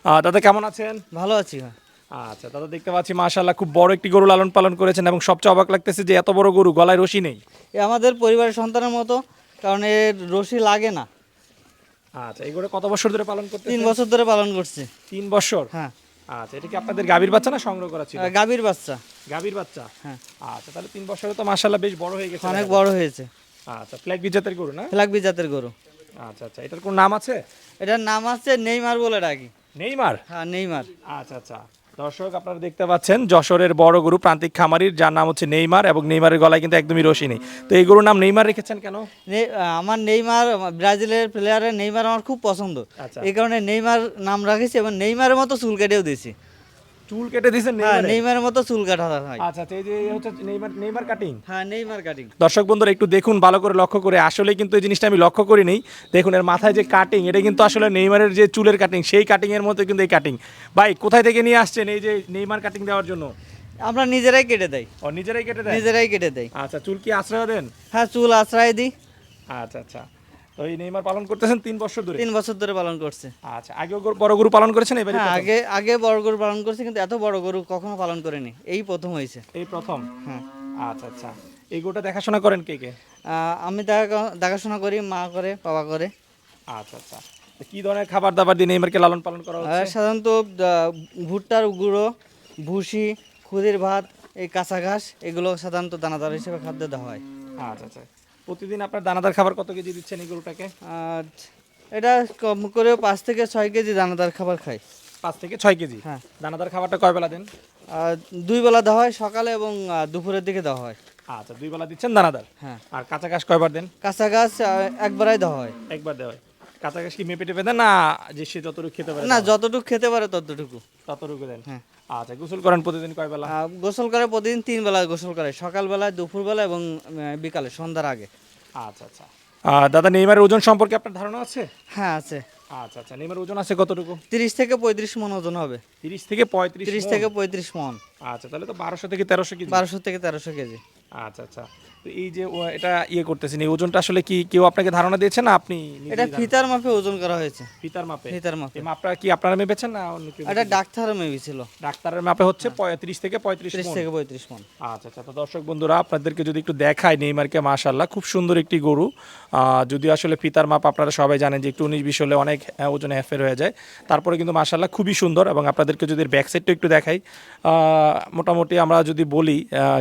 দাদা কেমন আছেন? ভালো আছি ভাই। আচ্ছা দাদা, দেখতে পাচ্ছি মাশাআল্লাহ খুব বড় একটি গরু লালন পালন করেছেন এবং সবচেয়ে অবাক লাগতেছে যে এত বড় গরু, গলায় রশি নেই। এ আমাদের পরিবারের সন্তানের মতো, কারণ এর রশি লাগে না। আচ্ছা, এই গরু কত বছর ধরে পালন 3 করতেছেন? বছর ধরে পালন করছি। 3 বছর। হ্যাঁ, আচ্ছা, এটা কি আপনাদের গাভীর বাচ্চা না সংগ্রহ করা ছিল? গাভীর বাচ্চা। গাভীর বাচ্চা। হ্যাঁ, আচ্ছা, তাহলে 3 বছরে তো মাশাআল্লাহ বেশ বড় হয়ে গেছে। অনেক দেখা বড় যাচ্ছে। হয়েছে। আচ্ছা, ফ্ল্যাগ জাতের গরু না? ফ্ল্যাগবি জাতের গরু। আচ্ছা আচ্ছা, এটার কোন নাম আছে? এটার নাম আছে নেইমার বলে ডাকি। নেইমার। হ্যাঁ, নেইমার। আচ্ছা আচ্ছা, দর্শক আপনারা দেখতে পাচ্ছেন যশোরের বড় গরু প্রান্তিক খামারির, যার নাম হচ্ছে নেইমার, এবং নেইমারের গলায় কিন্তু একদমই রশি নেই। তো এই গরুর নাম নেইমার রেখেছেন কেন? আমার নেইমার, ব্রাজিলের প্লেয়ারের নেইমার আমার খুব পছন্দ। আচ্ছা। এই কারণে নেইমার নাম রাখেছি এবং নেইমারের মতো চুল কেটেও দিয়েছি। চুল কেটে দিয়েছেন হ্যাঁ, নেইমারের? নেইমারের মতো চুল কাটা হয়। আচ্ছা আচ্ছা, এই যে এই হচ্ছে নেইমার, নেইমার কাটিং। হ্যাঁ, নেইমার কাটিং। দর্শক বন্ধুরা একটু দেখুন ভালো করে লক্ষ্য করে, আসলে কিন্তু এই জিনিসটা আমি লক্ষ্য করিনি। দেখুন এর মাথায় যে কাটিং, এটা কিন্তু আসলে নেইমারের যে চুলের কাটিং, সেই কাটিং এর মতো কিন্তু এই কাটিং। ভাই কোথায় থেকে নিয়ে আসছেন এই যে নেইমার কাটিং দেওয়ার জন্য? আমরা নিজেরাই কেটে দেই। ও নিজেরাই কেটে দেন? নিজেরাই কেটে দেই। আচ্ছা, চুল কি আশ্রয় দেন? হ্যাঁ, চুল আশ্রয় দিই। আচ্ছা আচ্ছা, তো এই নেইমার পালন করতেছেন 3 বছর ধরে? 3 বছর ধরে পালন করছে। আচ্ছা, আগেও বড় গরু পালন করেছেন এবারে হ্যাঁ, প্রথম? আগে আগে বড় গরু পালন করছি, কিন্তু এত বড় গরু কখনো পালন করিনি, এই প্রথম হয়েছে। এই প্রথম? হ্যাঁ। আচ্ছা আচ্ছা, এই গরুটা দেখাশোনা করেন কে কে? আমি দেখাশোনা করি, মা করে, বাবা করে। আচ্ছা আচ্ছা, তো কি ধরনের খাবার দাবার দিয়ে নেইমারকে লালন পালন করা হচ্ছে? সাধারণত ভুট্টার গুঁড়ো, ভুসি, খুদের ভাত, এই কাঁচা ঘাস, এগুলো সাধারণত দানাদার হিসেবে খাদ্য দেওয়া হয়। আচ্ছা আচ্ছা, প্রতিদিন আপনার দানাদার খাবার কত কেজি দিচ্ছেন এই গরুটাকে? আর এটা কম করেও 5 থেকে 6 কেজি দানাদার খাবার খায়। 5 থেকে 6 কেজি? হ্যাঁ। দানাদার খাবারটা কয় বেলা দেন? 2 বেলা দেওয়া হয়, সকালে এবং দুপুরের দিকে দেওয়া হয়। আচ্ছা, 2 বেলা দিচ্ছেন দানাদার। হ্যাঁ। আর কাঁচা ঘাস কয়বার দেন? কাঁচা ঘাস একবারাই দেওয়া হয়। একবার দেওয়া হয়। কাঁচা ঘাস কি মেপে টেপে দেন, না যে সে যতটুকু খেতে পারে না, দেওয়া হয়? যতটুকু খেতে পারে ততটুকু। ততটুকু দেন। হ্যাঁ। আচ্ছা, গোসল করেন প্রতিদিন কয় বেলা? গোসল করে প্রতিদিন 3 বেলা গোসল করে, সকালবেলায়, দুপুরবেলা এবং বিকালে, সন্ধ্যার আগে। আচ্ছা আচ্ছা, দাদা নেইমারের ওজন সম্পর্কে আপনার ধারণা আছে? হ্যাঁ, আছে। আচ্ছা আচ্ছা, নেইমারের ওজন আছে কতটুকু? 30 থেকে 35 মন ওজন হবে। 30 থেকে 35 30 মণ? থেকে 35 মন। আচ্ছা, তাহলে তো 1200 থেকে 1300 কেজি। 1200 থেকে 1300 কেজি। আচ্ছা আচ্ছা, তো এই যে এটা করতেছেন, এই ওজনটা আসলে কি কেউ আপনাকে ধারণা দিয়েছে না আপনি নিজেই এটা ফিতার মাপে ওজন করা হয়েছে। ফিতার মাপে? ফিতার মাপে। এই মাপটা কি আপনারা মেপেছেন না অন্য কেউ? এটা ডাক্তারও মেপি ছিল। ডাক্তারের মাপে হচ্ছে 30 থেকে 35 30 মণ। থেকে 35 মন। আচ্ছা আচ্ছা, তো দর্শক বন্ধুরা আপনাদেরকে যদি একটু দেখায় নেইমারকে, মাশাআল্লাহ খুব সুন্দর একটি গরু। যদি আসলে ফিতার মাপ আপনারা সবাই জানেন যে একটু 19-20 হলে অনেক ওজনে হেরফের হয়ে যায়, তারপরে কিন্তু মাশাআল্লাহ খুবই সুন্দর। এবং আপনাদেরকে যদি ব্যাক সাইডটা একটু দেখাই, মোটামুটি আমরা যদি বলি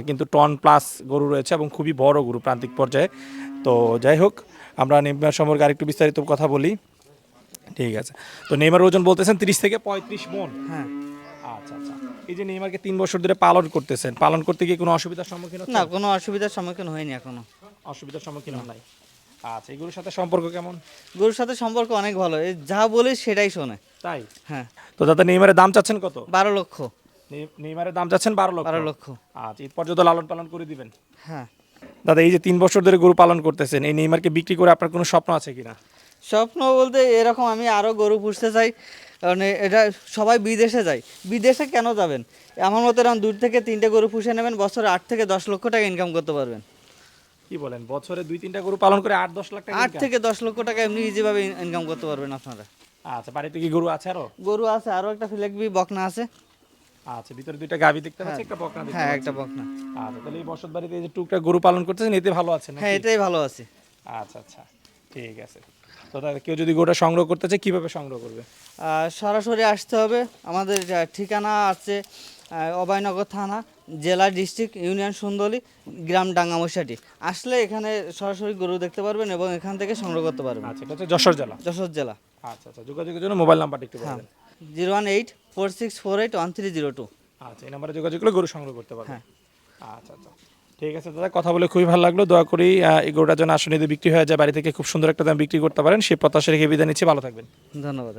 কিন্তু টন প্লাস গরু রয়েছে এবং খুবই বড় গরু প্রান্তিক পর্যায়ে। তো যাই হোক, আমরা নেইমার সম্পর্কে আরেকটু বিস্তারিত কথা বলি। ঠিক আছে, তো নেইমার ওজন বলতেছেন 30 থেকে 35 মণ। হ্যাঁ। আচ্ছা আচ্ছা, এই যে নেইমারকে 3 বছর ধরে পালন করতেছেন, পালন করতে গিয়ে কোনো অসুবিধার সম্মুখীন না, হচ্ছেন? কোনো অসুবিধার সম্মুখীন হয়নি এখনো। অসুবিধার সম্মুখীন হন নাই। আচ্ছা, এগুলোর সাথে সম্পর্ক কেমন? গরুর সাথে সম্পর্ক অনেক ভালো, এই যা বলি সেটাই শোনে। তাই? হ্যাঁ। তো দাদা নেইমারের দাম চাচ্ছেন কত? 12 লক্ষ। নেইমারের দাম চাচ্ছেন 12 লক্ষ? 12 লক্ষ। আচ্ছা, ঈদ পর্যন্ত লালন পালন করে দিবেন? হ্যাঁ। দাদা এই যে 3 বছর ধরে গরু পালন করতেছেন, এই নেইমারকে বিক্রি করে আপনার কোনো স্বপ্ন আছে কিনা? স্বপ্ন বলতে এরকম আমি আরও গরু পুষতে চাই, কারণ এটা সবাই বিদেশে যায়। বিদেশে কেন যাবেন? আমার মতো এরকম 2 থেকে 3টে গরু পুষে নেবেন, বছরে 8 থেকে 10 লক্ষ টাকা ইনকাম করতে পারবেন। কি বলেন, বছরে 2-3টা গরু পালন করে 8-10 লাখ টাকা 8 income? থেকে 10 লক্ষ টাকা এমনি ইজিভাবে ইনকাম করতে পারবেন আপনারা। আচ্ছা, বাড়িতে কি গরু আছে আরো? গরু আছে, আরও একটা ফিলেকবি বকনা আছে। আচ্ছা, ভিতরে 2টা গাভী দেখতে পাচ্ছি, একটা বকনা দেখতে হ্যাঁ, পাচ্ছি। একটা বকনা। আচ্ছা, তাহলে এই বসত বাড়িতে এই যে টুকটাক গরু পালন করতেছেন, এতে ভালো আছেন নাকি? হ্যাঁ, এটাই ভালো আছে। আচ্ছা আচ্ছা, ঠিক আছে। তো দাদা কেউ যদি গরুটা সংগ্রহ করতে চায় কিভাবে সংগ্রহ করবে? সরাসরি আসতে হবে। আমাদের ঠিকানা আছে অভয়নগর থানা, জেলা, ডিস্ট্রিক্ট, ইউনিয়ন সুন্দরী, গ্রাম ডাঙ্গামশাটি। আসলে এখানে সরাসরি গরু দেখতে পারবেন এবং এখান থেকে সংগ্রহ করতে পারবেন। আচ্ছা, এটা হচ্ছে যশোর জেলা? যশোর জেলা। আচ্ছা আচ্ছা, যোগাযোগের জন্য মোবাইল নাম্বারটা একটু হ্যাঁ, বলবেন? 01846481302। আচ্ছা, এই নাম্বারে যোগাযোগ করে গরু সংগ্রহ করতে পারবেন। হ্যাঁ। আচ্ছা আচ্ছা, ঠিক আছে দাদা, কথা বলে খুবই ভালো লাগলো। দোয়া করি এই গরুটার জন্য আসলে যদি বিক্রি হয়ে যায়, বাড়ি থেকে খুব সুন্দর একটা দাম বিক্রি করতে পারেন, সেই প্রত্যাশা রেখে বিদায় নিচ্ছি। ভালো থাকবেন। ধন্যবাদ।